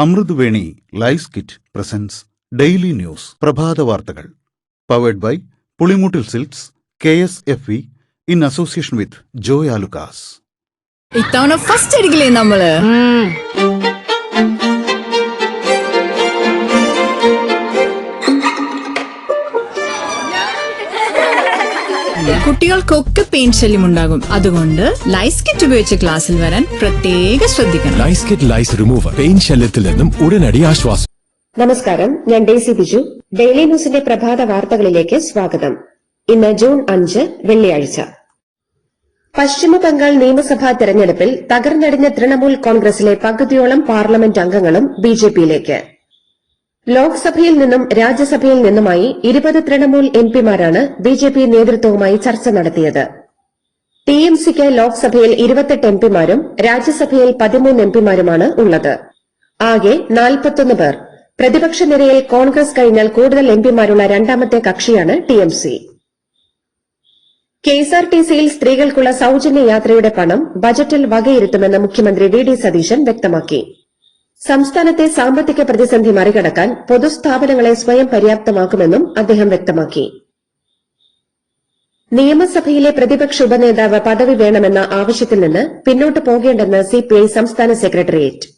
അമൃതവേണി ലൈസ് കിറ്റ് presents daily news പ്രഭാത വാർത്തകൾ powered by Pulimoottil silks KSFE in association with Joy Alukkas. ഇത്തവണ ഫസ്റ്റ് അടിക്കില്ലേ നമ്മള്? കുട്ടികൾക്കൊക്കെ പെയിൻ ശല്യം ഉണ്ടാകും. അതുകൊണ്ട് ലൈസ് കിറ്റ് ഉപയോഗിച്ച് ക്ലാസ്സിൽ വരാൻ പ്രത്യേക ശ്രദ്ധിക്കണം. Lice kit lice remover pain ശല്യത്തിൽ നിന്നും ഉടനടി ആശ്വാസം. നമസ്കാരം, ഞാൻ ഡെയ്സി ബിജു. ഡെയിലി ന്യൂസിന്റെ പ്രഭാത വാർത്തകളിലേക്ക് സ്വാഗതം. ഇന്ന് ജൂൺ 5 വെള്ളിയാഴ്ച. പശ്ചിമ ബംഗാൾ നിയമസഭാ തെരഞ്ഞെടുപ്പിൽ തകർന്നടിഞ്ഞ തൃണമൂൽ കോൺഗ്രസിലെ പകുതിയോളം പാർലമെന്റ് അംഗങ്ങളും ബിജെപിയിലേക്ക്. ലോക്സഭയിൽ നിന്നും രാജ്യസഭയിൽ നിന്നുമായി 20 തൃണമൂൽ എംപിമാരാണ് ബിജെപി നേതൃത്വവുമായി ചർച്ച നടത്തിയത്. ടിഎംസിക്ക് ലോക്സഭയിൽ 28 എംപിമാരും രാജ്യസഭയിൽ 13 എംപിമാരുമാണ് ഉള്ളത്. ആകെ 41 പേർ. പ്രതിപക്ഷ നിരയിൽ കോൺഗ്രസ് കഴിഞ്ഞാൽ കൂടുതൽ എംപിമാരുള്ള രണ്ടാമത്തെ കക്ഷിയാണ് ടിഎംസി. കെഎസ്ആർടിസിയിൽ സ്ത്രീകൾക്കുള്ള സൌജന്യ യാത്രയുടെ പണം ബജറ്റിൽ വകയിരുത്തുമെന്ന് മുഖ്യമന്ത്രി വി.ഡി. സതീശൻ വ്യക്തമാക്കി. സംസ്ഥാനത്തെ സാമ്പത്തിക പ്രതിസന്ധി മറികടക്കാൻ പൊതുസ്ഥാപനങ്ങളെ സ്വയം പര്യാപ്തമാക്കുമെന്നും അദ്ദേഹം വ്യക്തമാക്കി. നിയമസഭയിലെ പ്രതിപക്ഷ ഉപനേതാവ് പദവി വേണമെന്ന ആവശ്യത്തിൽ നിന്ന് പിന്നോട്ട് പോകേണ്ടെന്ന് സിപിഐ സംസ്ഥാന സെക്രട്ടേറിയറ്റ്.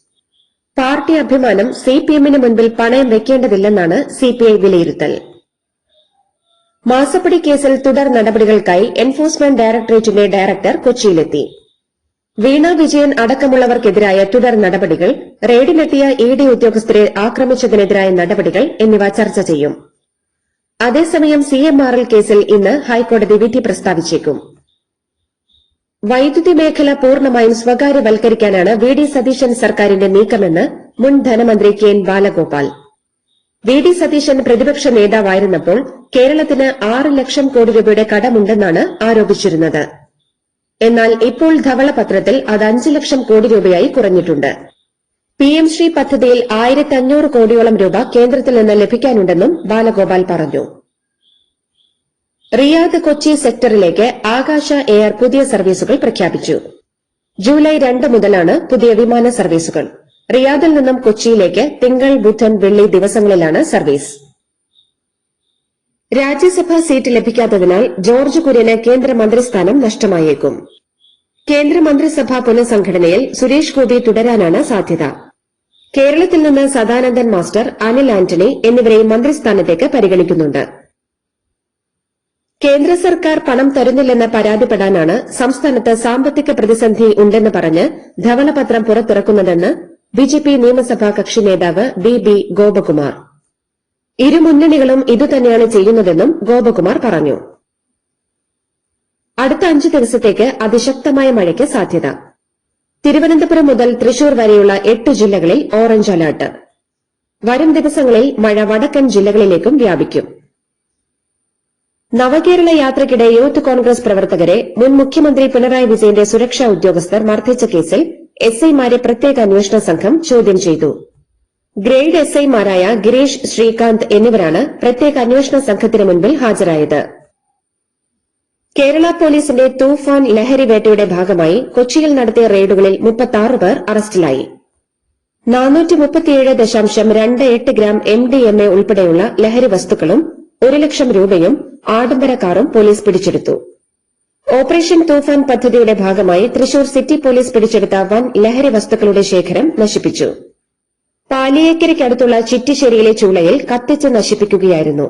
പാർട്ടി അഭിമാനം സിപിഎമ്മിന് മുൻപിൽ പണയം വെക്കേണ്ടതില്ലെന്നാണ് സിപിഐ വിലയിരുത്തൽ. മാസപ്പടി കേസിൽ തുടർ നടപടികൾക്കായി എൻഫോഴ്സ്മെന്റ് ഡയറക്ടറേറ്റിന്റെ ഡയറക്ടർ കൊച്ചിയിലെത്തി. വീണ വിജയൻ അടക്കമുള്ളവർക്കെതിരായ തുടർ നടപടികൾ, റെയ്ഡിനെത്തിയ ഇഡി ഉദ്യോഗസ്ഥരെ ആക്രമിച്ചതിനെതിരായ നടപടികൾ എന്നിവ ചർച്ച ചെയ്യും. അതേസമയം CMRL കേസിൽ ഇന്ന് ഹൈക്കോടതി വിധി പ്രസ്താവിച്ചേക്കും. വൈദ്യുതി മേഖല പൂർണ്ണമായും സ്വകാര്യവൽക്കരിക്കാനാണ് വി.ഡി. സതീശൻ സർക്കാരിന്റെ നീക്കമെന്ന് മുൻ ധനമന്ത്രി കെ.എൻ. ബാലഗോപാൽ. വി.ഡി. സതീശൻ പ്രതിപക്ഷ നേതാവായിരുന്നപ്പോൾ കേരളത്തിന് 6 ലക്ഷം കോടി രൂപയുടെ കടമുണ്ടെന്നാണ് ആരോപിച്ചിരുന്നത്. എന്നാൽ ഇപ്പോൾ ധവളപത്രത്തിൽ അത് 5 ലക്ഷം കോടി രൂപയായി കുറഞ്ഞിട്ടുണ്ട്. PM ശ്രീ പദ്ധതിയിൽ 1500 കോടിയോളം രൂപ കേന്ദ്രത്തിൽ നിന്ന് ലഭിക്കാനുണ്ടെന്നും ബാലഗോപാൽ പറഞ്ഞു. റിയാദ് കൊച്ചി സെക്ടറിലേക്ക് ആകാശ എയർ പുതിയ സർവീസുകൾ പ്രഖ്യാപിച്ചു. ജൂലൈ 2 മുതലാണ് പുതിയ വിമാന സർവീസുകൾ. റിയാദിൽ നിന്നും കൊച്ചിയിലേക്ക് തിങ്കൾ, ബുധൻ, വെള്ളി ദിവസങ്ങളിലാണ് സർവീസ്. രാജ്യസഭാ സീറ്റ് ലഭിക്കാത്തതിനാൽ ജോർജ് കുര്യന് കേന്ദ്രമന്ത്രിസ്ഥാനം നഷ്ടമായേക്കും. കേന്ദ്രമന്ത്രിസഭാ പുനഃസംഘടനയിൽ സുരേഷ് ഗോപി തുടരാനാണ് സാധ്യത. കേരളത്തിൽ നിന്ന് സദാനന്ദൻ മാസ്റ്റർ, അനിൽ ആന്റണി എന്നിവരെ മന്ത്രിസ്ഥാനത്തേക്ക് പരിഗണിക്കുന്നുണ്ട്. കേന്ദ്ര സർക്കാർ പണം തരുന്നില്ലെന്ന് പരാതിപ്പെടാനാണ് സംസ്ഥാനത്ത് സാമ്പത്തിക പ്രതിസന്ധി ഉണ്ടെന്ന് പറഞ്ഞ് ധവളപത്രം പുറത്തിറക്കുന്നതെന്ന് ബിജെപി നിയമസഭാ കക്ഷി നേതാവ് ബി ഗോപകുമാർ. ഇരുമുന്നണികളും ഇതുതന്നെയാണ് ചെയ്യുന്നതെന്നും ഗോപകുമാർ പറഞ്ഞു. അടുത്ത 5 ദിവസത്തേക്ക് അതിശക്തമായ മഴയ്ക്ക് സാധ്യത. തിരുവനന്തപുരം മുതൽ തൃശൂർ വരെയുള്ള 8 ജില്ലകളിൽ ഓറഞ്ച് അലർട്ട്. വരും ദിവസങ്ങളിൽ മഴ വടക്കൻ ജില്ലകളിലേക്കും വ്യാപിക്കും. നവകേരള യാത്രയ്ക്കിടെ യൂത്ത് കോൺഗ്രസ് പ്രവർത്തകരെ മുൻ മുഖ്യമന്ത്രി പിണറായി വിജയന്റെ സുരക്ഷാ ഉദ്യോഗസ്ഥർ മർദ്ദിച്ച കേസിൽ എസ്ഐമാരെ പ്രത്യേക അന്വേഷണ സംഘം ചോദ്യം ചെയ്തു. ഗ്രേഡ് എസ്ഐമാരായ ഗിരീഷ്, ശ്രീകാന്ത് എന്നിവരാണ് പ്രത്യേക അന്വേഷണ സംഘത്തിന് മുൻപിൽ ഹാജരായത്. കേരള പോലീസിന്റെ തൂഫാൻ ലഹരി വേട്ടയുടെ ഭാഗമായി കൊച്ചിയിൽ നടത്തിയ റെയ്ഡുകളിൽ 36 പേർ അറസ്റ്റിലായി. 437.28 ഗ്രാം MDMA ഉൾപ്പെടെയുള്ള ലഹരി വസ്തുക്കളും 1 ലക്ഷം രൂപയും ആഡംബര കാറും പോലീസ് പിടിച്ചെടുത്തു. ഓപ്പറേഷൻ തൂഫാൻ പദ്ധതിയുടെ ഭാഗമായി തൃശൂർ സിറ്റി പോലീസ് പിടിച്ചെടുത്ത വൻ ലഹരി വസ്തുക്കളുടെ ശേഖരം നശിപ്പിച്ചു. പാലിയേക്കരയ്ക്കടുത്തുള്ള ചിറ്റിശ്ശേരിയിലെ ചൂളയിൽ കത്തിച്ച് നശിപ്പിക്കുകയായിരുന്നു.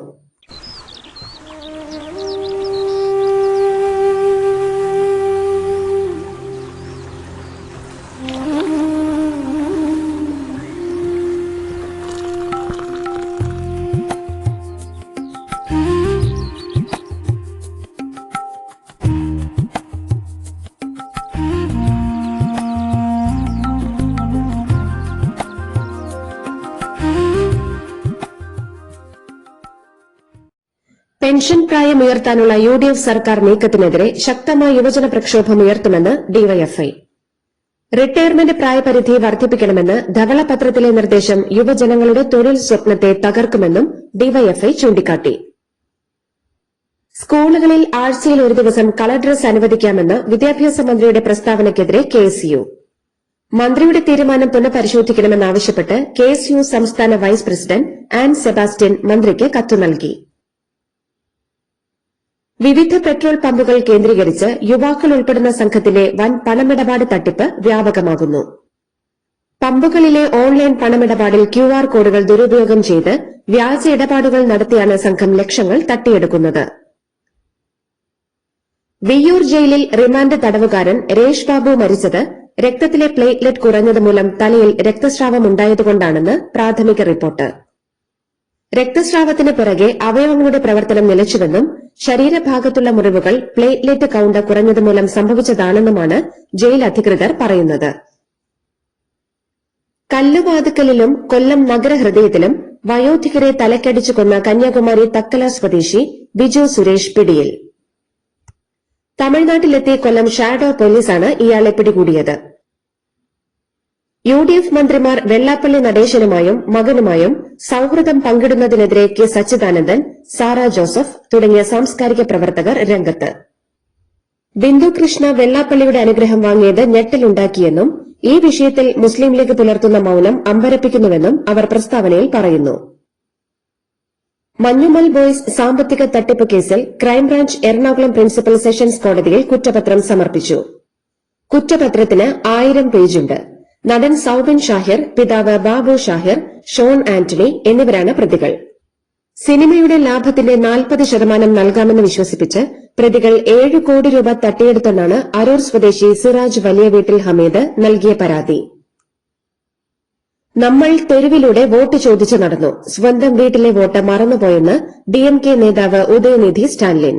പെൻഷൻ പ്രായം ഉയർത്താനുള്ള UDF സർക്കാർ നീക്കത്തിനെതിരെ ശക്തമായ യുവജന പ്രക്ഷോഭം ഉയർത്തുമെന്ന് ഡിവൈഎഫ്ഐ. റിട്ടയർമെന്റ് പ്രായപരിധി വർദ്ധിപ്പിക്കണമെന്ന് ധവളപത്രത്തിലെ നിർദ്ദേശം യുവജനങ്ങളുടെ തൊഴിൽ സ്വപ്നത്തെ തകർക്കുമെന്നും ഡിവൈഎഫ്ഐ ചൂണ്ടിക്കാട്ടി. സ്കൂളുകളിൽ ആഴ്ചയിൽ ഒരു ദിവസം കളർ ഡ്രസ് അനുവദിക്കാമെന്ന വിദ്യാഭ്യാസ മന്ത്രിയുടെ പ്രസ്താവനയ്ക്കെതിരെ KSU. മന്ത്രിയുടെ തീരുമാനം പുനഃപരിശോധിക്കണമെന്നാവശ്യപ്പെട്ട് KSU സംസ്ഥാന വൈസ് പ്രസിഡന്റ് ആൻ സെബാസ്റ്റ്യൻ മന്ത്രിക്ക് കത്ത് നൽകി. വിവിധ പെട്രോൾ പമ്പുകൾ കേന്ദ്രീകരിച്ച് യുവാക്കൾ ഉൾപ്പെടുന്ന സംഘത്തിലെ വൻ പണമിടപാട് തട്ടിപ്പ് വ്യാപകമാകുന്നു. പമ്പുകളിലെ ഓൺലൈൻ പണമിടപാടിൽ QR കോഡുകൾ ദുരുപയോഗം ചെയ്ത് വ്യാജ ഇടപാടുകൾ നടത്തിയാണ് സംഘം ലക്ഷങ്ങൾ തട്ടിയെടുക്കുന്നത്. വിയ്യൂർ ജയിലിൽ റിമാൻഡ് തടവുകാരൻ രേഷ് ബാബു മരിച്ചത് രക്തത്തിലെ പ്ലേറ്റ്ലെറ്റ് കുറഞ്ഞതുമൂലം തലയിൽ രക്തസ്രാവമുണ്ടായതുകൊണ്ടാണെന്ന് പ്രാഥമിക റിപ്പോർട്ട്. രക്തസ്രാവത്തിന് പിറകെ അവയവങ്ങളുടെ പ്രവർത്തനം നിലച്ചുവെന്നും ശരീരഭാഗത്തുള്ള മുറിവുകൾ പ്ലേറ്റ്ലെറ്റ് കൌണ്ട് കുറഞ്ഞതുമൂലം സംഭവിച്ചതാണെന്നുമാണ് ജയിൽ അധികൃതർ പറയുന്നത്. കല്ലുവാതുക്കലിലും കൊല്ലം നഗരഹൃദയത്തിലും വയോധികരെ തലക്കടിച്ചു കൊന്ന കന്യാകുമാരി തക്കല സ്വദേശി ബിജു സുരേഷ് പിടിയിൽ. തമിഴ്നാട്ടിലെത്തി കൊല്ലം ഷാഡോ പോലീസാണ് ഇയാളെ പിടികൂടിയത്. UDF മന്ത്രിമാർ വെള്ളാപ്പള്ളി നടേശനുമായും മകനുമായും സൌഹൃദം പങ്കിടുന്നതിനെതിരെ കെ സച്ചിദാനന്ദൻ, സാറ ജോസഫ് തുടങ്ങിയ സാംസ്കാരിക പ്രവർത്തകർ രംഗത്ത്. ബിന്ദു കൃഷ്ണ വെള്ളാപ്പള്ളിയുടെ അനുഗ്രഹം വാങ്ങിയത് ഞെട്ടലുണ്ടാക്കിയെന്നും ഈ വിഷയത്തിൽ മുസ്ലിം ലീഗ് പുലർത്തുന്ന മൌനം അമ്പരപ്പിക്കുന്നുവെന്നും അവർ പ്രസ്താവനയിൽ പറയുന്നു. മഞ്ഞുമൽ ബോയ്സ് സാമ്പത്തിക തട്ടിപ്പ് കേസിൽ ക്രൈംബ്രാഞ്ച് എറണാകുളം പ്രിൻസിപ്പൽ സെഷൻസ് കോടതിയിൽ കുറ്റപത്രം സമർപ്പിച്ചു. കുറ്റപത്രത്തിന് 1000 പേജുണ്ട്. നടൻ സൌബിൻ ഷാഹിർ, പിതാവ് ബാബു ഷാഹിർ, ഷോൺ ആന്റണി എന്നിവരാണ് പ്രതികൾ. സിനിമയുടെ ലാഭത്തിന്റെ 40% നൽകാമെന്ന് വിശ്വസിപ്പിച്ച് പ്രതികൾ 7 കോടി രൂപ തട്ടിയെടുത്തെന്നാണ് അരൂർ സ്വദേശി സിറാജ് വലിയ വീട്ടിൽ ഹമീദ് നൽകിയ പരാതി. നമ്മൾ തെരുവിലൂടെ വോട്ട് ചോദിച്ചു നടന്നു, സ്വന്തം വീട്ടിലെ വോട്ട് മറന്നുപോയെന്ന് DMK നേതാവ് ഉദയനിധി സ്റ്റാലിൻ.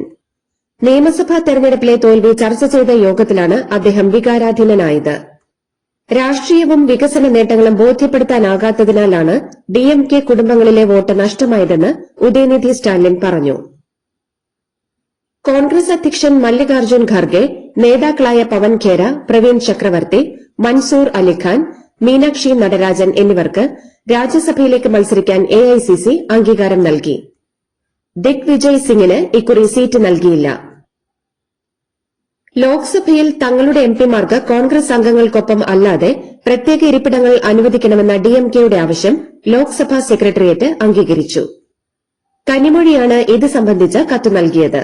നിയമസഭാ തെരഞ്ഞെടുപ്പിലെ തോൽവി ചർച്ച ചെയ്ത യോഗത്തിലാണ് അദ്ദേഹം വികാരാധീനനായത്. രാഷ്ട്രീയവും വികസന നേട്ടങ്ങളും ബോധ്യപ്പെടുത്താനാകാത്തതിനാലാണ് DMK കുടുംബങ്ങളിലെ വോട്ട് നഷ്ടമായതെന്ന് ഉദയനിധി സ്റ്റാലിൻ പറഞ്ഞു. കോൺഗ്രസ് അധ്യക്ഷൻ മല്ലികാർജ്ജുൻ ഖാർഗെ, നേതാക്കളായ പവൻ ഖേര, പ്രവീൺ ചക്രവർത്തി, മൻസൂർ അലിഖാൻ, മീനാക്ഷി നടരാജൻ എന്നിവർക്ക് രാജ്യസഭയിലേക്ക് മത്സരിക്കാൻ AICC അംഗീകാരം നൽകി. ദിഗ്വിജയ് സിംഗിന് ഇക്കുറി സീറ്റ് നൽകിയില്ല. ലോക്സഭയിൽ തങ്ങളുടെ MPമാർക്ക് കോൺഗ്രസ് അംഗങ്ങൾക്കൊപ്പം അല്ലാതെ പ്രത്യേക ഇരിപ്പിടങ്ങൾ അനുവദിക്കണമെന്ന DMKയുടെ ആവശ്യം ലോക്സഭാ സെക്രട്ടേറിയറ്റ് അംഗീകരിച്ചു. കനിമൊഴിയാണ് ഇത് സംബന്ധിച്ച കത്ത് നൽകിയത്.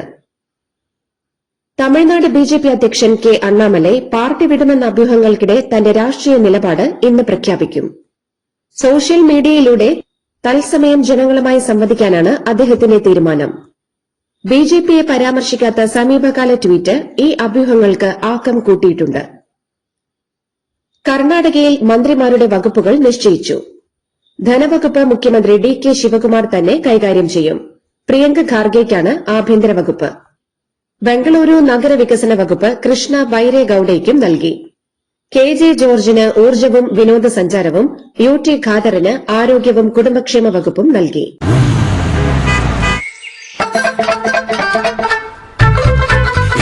തമിഴ്നാട് BJP അധ്യക്ഷൻ K അണ്ണാമലൈ പാർട്ടി വിടുമെന്ന അഭ്യൂഹങ്ങൾക്കിടെ തന്റെ രാഷ്ട്രീയ നിലപാട് ഇന്ന് പ്രഖ്യാപിക്കും. സോഷ്യൽ മീഡിയയിലൂടെ തത്സമയം ജനങ്ങളുമായി സംവദിക്കാനാണ് അദ്ദേഹത്തിന്റെ തീരുമാനം. BJPയെ പരാമർശിക്കാത്ത സമീപകാല ട്വീറ്റ് ഈ അഭ്യൂഹങ്ങൾക്ക് ആക്കം കൂട്ടിയിട്ടുണ്ട്. കർണാടകയിൽ മന്ത്രിമാരുടെ വകുപ്പുകൾ നിശ്ചയിച്ചു. ധനവകുപ്പ് മുഖ്യമന്ത്രി DK ശിവകുമാർ തന്നെ കൈകാര്യം ചെയ്യും. പ്രിയങ്ക ഖാർഗെയ്ക്കാണ് ആഭ്യന്തര വകുപ്പ്. ബംഗളൂരു നഗരവികസന വകുപ്പ് കൃഷ്ണ ബൈരേഗൌഡയ്ക്കും നൽകി. KJ ജോർജിന് ഊർജ്ജവും വിനോദസഞ്ചാരവും, UT ഖാദറിന് ആരോഗ്യവും കുടുംബക്ഷേമ വകുപ്പും നൽകി.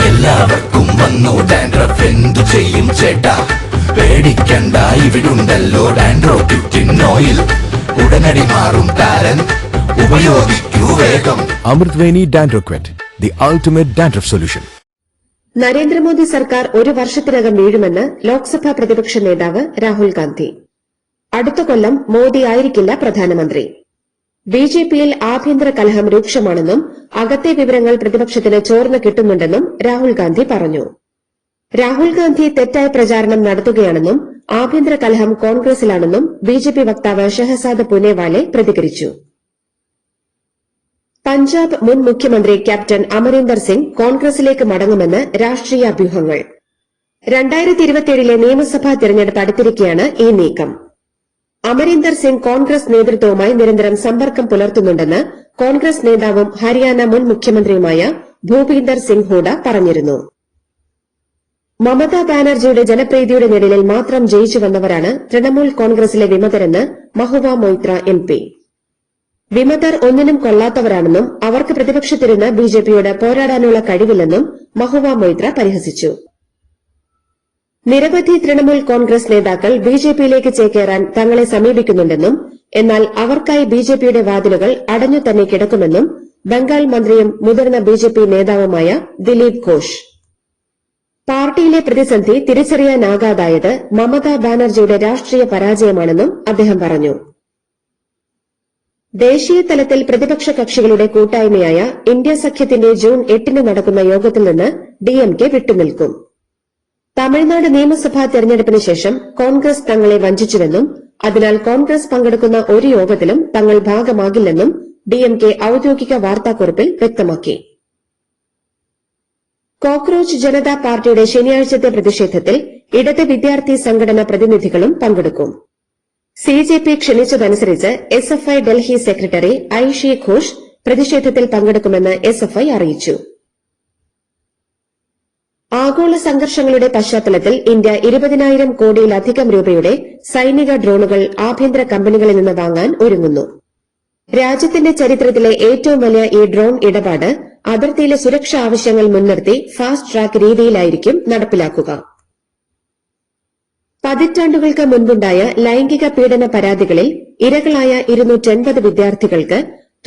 എല്ലാവർക്കും വന്നു ഡാൻഡ്രഫ്, എന്തു ചെയ്യും ചേട്ടാ? പേടിക്കണ്ട, ഇവിടുണ്ടല്ലോ ഡാൻഡ്രോക്യുറ്റിൻ ഓയിൽ. ഉടനടി മാറും ടാലന്റ്, ഉപയോഗിക്കൂ വേഗം. അമൃത്വേനി ഡാൻഡ്രോക്വറ്റ്, the ultimate dandruff solution. Narendra Modi സർക്കാർ ഒരു വർഷത്തിനകം വീഴുമെന്ന് ലോക്സഭാ പ്രതിപക്ഷ നേതാവ് രാഹുൽ ഗാന്ധി. അടുത്ത കൊല്ലം മോദി ആയിരിക്കില്ല പ്രധാനമന്ത്രി. BJPയിൽ ആഭ്യന്തര കലഹം രൂക്ഷമാണെന്നും അകത്തെ വിവരങ്ങൾ പ്രതിപക്ഷത്തിന് ചോർന്ന് കിട്ടുന്നുണ്ടെന്നും രാഹുൽ ഗാന്ധി പറഞ്ഞു. രാഹുൽ ഗാന്ധി തെറ്റായ പ്രചാരണം നടത്തുകയാണെന്നും ആഭ്യന്തര കലഹം കോൺഗ്രസിലാണെന്നും BJP വക്താവ് ഷഹസാദ് പുനേവാലെ പ്രതികരിച്ചു. പഞ്ചാബ് മുൻ മുഖ്യമന്ത്രി ക്യാപ്റ്റൻ അമരീന്ദർ സിംഗ് കോൺഗ്രസിലേക്ക് മടങ്ങുമെന്ന് രാഷ്ട്രീയ അഭ്യൂഹങ്ങൾ. 2027ലെ നിയമസഭാ തെരഞ്ഞെടുപ്പ് അടുത്തിരിക്കെയാണ് ഈ നീക്കം. അമരീന്ദർ സിംഗ് കോൺഗ്രസ് നേതൃത്വവുമായി നിരന്തരം സമ്പർക്കം പുലർത്തുന്നുണ്ടെന്ന് കോൺഗ്രസ് നേതാവും ഹരിയാന മുൻ മുഖ്യമന്ത്രിയുമായ ഭൂപീന്ദർ സിംഗ് ഹൂഡ പറഞ്ഞിരുന്നു. മമതാ ബാനർജിയുടെ ജനപ്രീതിയുടെ നിഴലിൽ മാത്രം ജയിച്ചു വന്നവരാണ് തൃണമൂൽ കോൺഗ്രസിലെ വിമതരെന്ന് മഹുവ മൊയ്ത്ര MP. വിമതർ ഒന്നിനും കൊള്ളാത്തവരാണെന്നും അവർക്ക് പ്രതിപക്ഷത്തിരുന്ന് BJPയോട് പോരാടാനുള്ള കഴിവില്ലെന്നും മഹുവ മൊയ്ത്ര പരിഹസിച്ചു. നിരവധി തൃണമൂൽ കോൺഗ്രസ് നേതാക്കൾ BJPയിലേക്ക് ചേക്കേറാൻ തങ്ങളെ സമീപിക്കുന്നുണ്ടെന്നും എന്നാൽ അവർക്കായി BJPയുടെ വാതിലുകൾ അടഞ്ഞു തന്നെ കിടക്കുമെന്നും ബംഗാൾ മന്ത്രിയും മുതിർന്ന BJP നേതാവുമായ ദിലീപ് ഘോഷ് പാർട്ടിയിലെ പ്രതിസന്ധി തിരിച്ചറിയാനാകാതായത് മമതാ ബാനർജിയുടെ രാഷ്ട്രീയ പരാജയമാണെന്നും അദ്ദേഹം പറഞ്ഞു. ദേശീയ തലത്തിൽ പ്രതിപക്ഷ കക്ഷികളുടെ കൂട്ടായ്മയായ ഇന്ത്യ സഖ്യത്തിന്റെ ജൂൺ 8 നടക്കുന്ന യോഗത്തിൽ നിന്ന് ഡിഎംകെ വിട്ടുനിൽക്കും. തമിഴ്നാട് നിയമസഭാ തെരഞ്ഞെടുപ്പിന് ശേഷം കോൺഗ്രസ് തങ്ങളെ വഞ്ചിച്ചുവെന്നും അതിനാൽ കോൺഗ്രസ് പങ്കെടുക്കുന്ന ഒരു യോഗത്തിലും തങ്ങൾ ഭാഗമാകില്ലെന്നും ഡിഎംകെ ഔദ്യോഗിക വാർത്താക്കുറിപ്പിൽ വ്യക്തമാക്കി. കോക്രോച്ച് ജനതാ പാർട്ടിയുടെ ശനിയാഴ്ചത്തെ പ്രതിഷേധത്തിൽ ഇടത് വിദ്യാർത്ഥി സംഘടന പ്രതിനിധികളും പങ്കെടുക്കും. CJP ക്ഷണിച്ചതനുസരിച്ച് SFI Delhi secretary Aishe Ghosh പ്രതിഷേധത്തിൽ പങ്കെടുക്കുമെന്ന് എസ്എഫ്ഐ അറിയിച്ചു. ആഗോള സംഘർഷങ്ങളുടെ പശ്ചാത്തലത്തിൽ ഇന്ത്യ 20,000 കോടിയിലധികം രൂപയുടെ സൈനിക ഡ്രോണുകൾ ആഭ്യന്തര കമ്പനികളിൽ നിന്ന് വാങ്ങാൻ ഒരുങ്ങുന്നു. രാജ്യത്തിന്റെ ചരിത്രത്തിലെ ഏറ്റവും വലിയ ഈ ഡ്രോൺ ഇടപാട് അതിർത്തിയിലെ സുരക്ഷാ ആവശ്യങ്ങൾ മുൻനിർത്തി ഫാസ്റ്റ് ട്രാക്ക് രീതിയിലായിരിക്കും നടപ്പിലാക്കുക. പതിറ്റാണ്ടുകൾക്ക് മുൻപുണ്ടായ ലൈംഗിക പീഡന പരാതികളിൽ ഇരകളായ 280 വിദ്യാർത്ഥികൾക്ക്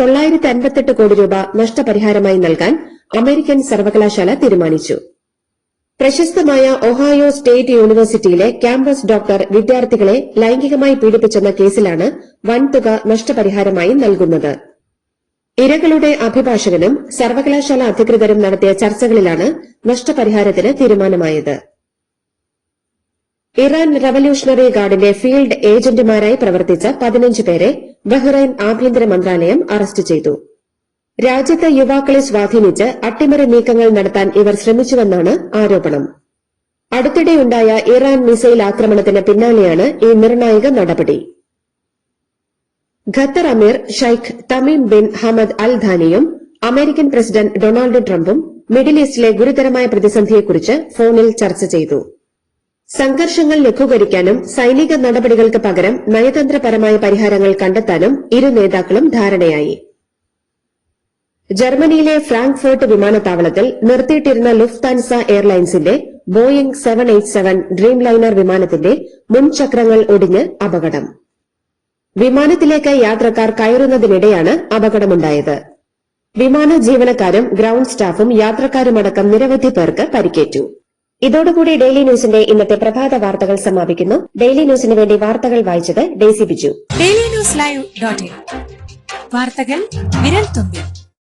958 കോടി രൂപ നഷ്ടപരിഹാരമായി നൽകാൻ അമേരിക്കൻ സർവകലാശാല തീരുമാനിച്ചു. പ്രശസ്തമായ ഒഹായോ സ്റ്റേറ്റ് യൂണിവേഴ്സിറ്റിയിലെ ക്യാമ്പസ് ഡോക്ടർ വിദ്യാർത്ഥികളെ ലൈംഗികമായി പീഡിപ്പിച്ചെന്ന കേസിലാണ് വൻതുക നഷ്ടപരിഹാരമായി നൽകുന്നത്. ഇരകളുടെ അഭിഭാഷകനും സർവകലാശാല അധികൃതരും നടത്തിയ ചർച്ചകളിലാണ് നഷ്ടപരിഹാരത്തിന് തീരുമാനമായത്. ഇറാൻ റവല്യൂഷണറി ഗാർഡിന്റെ ഫീൽഡ് ഏജന്റുമാരായി പ്രവർത്തിച്ച 15 പേരെ ബഹ്റൈൻ ആഭ്യന്തര മന്ത്രാലയം അറസ്റ്റ് ചെയ്തു. രാജ്യത്ത് യുവാക്കളെ സ്വാധീനിച്ച് അട്ടിമറി നീക്കങ്ങൾ നടത്താൻ ഇവർ ശ്രമിച്ചുവെന്നാണ് ആരോപണം. അടുത്തിടെയുണ്ടായ ഇറാൻ മിസൈൽ ആക്രമണത്തിന് പിന്നാലെയാണ് ഈ നിർണായക നടപടി. ഖത്തർ അമീർ Sheikh Tamim bin Hamad Al ധാനിയും American president Donald ട്രംപും മിഡിൽ ഈസ്റ്റിലെ ഗുരുതരമായ പ്രതിസന്ധിയെക്കുറിച്ച് ഫോണിൽ ചർച്ച ചെയ്തു. സംഘർഷങ്ങൾ ലഘൂകരിക്കാനും സൈനിക നടപടികൾക്ക് പകരം നയതന്ത്രപരമായ പരിഹാരങ്ങൾ കണ്ടെത്താനും ഇരു നേതാക്കളും ധാരണയായി. ജർമ്മനിയിലെ ഫ്രാങ്ക്ഫർട്ട് വിമാനത്താവളത്തിൽ നിർത്തിയിട്ടിരുന്ന ലുഫ്താൻസ എയർലൈൻസിന്റെ ബോയിംഗ് 787 ഡ്രീം ലൈനർ വിമാനത്തിന്റെ മുൻചക്രങ്ങൾ ഒടിഞ്ഞ് അപകടം. വിമാനത്തിലേക്ക് യാത്രക്കാർ കയറുന്നതിനിടെയാണ് അപകടമുണ്ടായത്. വിമാന ജീവനക്കാരും ഗ്രൌണ്ട് സ്റ്റാഫും യാത്രക്കാരുമടക്കം നിരവധി പേർക്ക് പരിക്കേറ്റു. ഇതോടുകൂടി ഡെയിലി ന്യൂസിന്റെ ഇന്നത്തെ പ്രഭാത വാർത്തകൾ സമാപിക്കുന്നു. ഡെയിലി ന്യൂസിന് വേണ്ടി വാർത്തകൾ വായിച്ചത് Daisy Biju. Daily news live .in വാർത്തകൾ വിരൽ തുമ്പിൽ.